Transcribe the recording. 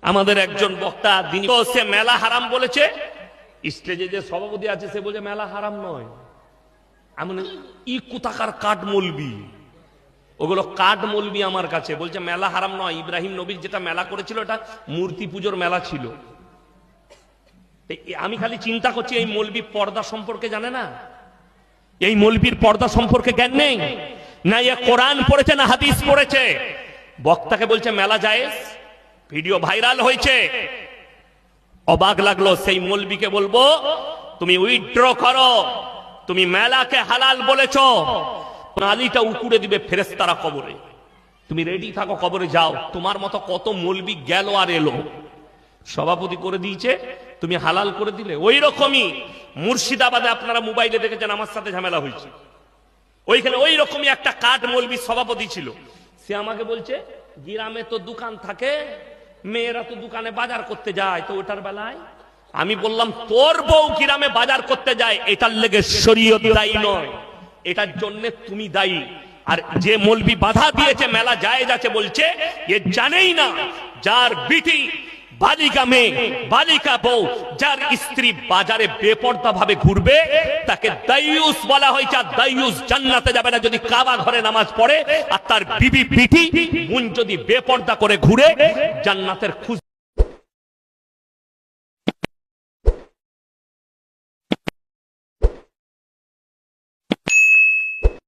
আমাদের একজন বক্তা দিনী সে মেলা হারাম বলেছে, স্টেজে যে সভাপতি আছে সে বলছে মেলা হারাম নয়। এমন ই কোথাকার কাঠ মলবি, ওগুলো কাঠ মলবি আমার কাছে বলছে মেলা হারাম নয়। ইব্রাহিম নবীর যেটা মেলা করেছিল এটা মূর্তি পুজোর মেলা ছিল। আমি খালি চিন্তা করছি এই মলবি পর্দা সম্পর্কে জানে না, এই মলবির পর্দা সম্পর্কে জ্ঞান নেই, না এ কোরআন পড়েছে না হাদিস পড়েছে। বক্তাকে বলছে মেলা জায়েজ, ভিডিও ভাইরাল হয়েছে, অবাক লাগলো। সেই মলবিকে বলবো তুমি উইথড্র করো, তুমি মেলাকে হালাল বলেছো, নালিটা উকুড়ে দিবে ফেরেশতারা কবরে। তুমি রেডি থাকো, কবরে যাও। তোমার মতো কত মলবি গেল আর এলো, সভাপতি করে দিয়েছে, তুমি হালাল করে দিলে। ওই রকমই মুর্শিদাবাদে আপনারা মোবাইলে দেখেছেন আমার সাথে ঝামেলা হয়েছে, ওইখানে ওই রকমই একটা কাঠ মলবি সভাপতি ছিল। সে আমাকে বলছে গ্রামে তো দোকান থাকে, মেয়েরা তো দোকানে বাজার করতে যায়, তো ওটার বেলায় আমি বললাম তোর বউ গ্রামে বাজার করতে যায় এটার লেগে শরীয়ত দায়ী নয়, এটার জন্য তুমি দায়ী। আর যে মলবি বাধা দিয়েছে মেলা জায়েজ আছে বলছে, এ জানেই না যার বিটি বালিকা মেয়ে বালিকা বউ যার স্ত্রী বাজারে বেপরদা ভাবে ঘুরবে তাকে দাইয়ুস বলা হয়েছে। আর দাইয়ুস জান্নাতে যাবে না যদি কাবা ঘরে নামাজ পড়ে, আর তার বিবি বিটি বোন যদি বেপরদা করে ঘুরে জান্নাতের খুঁজ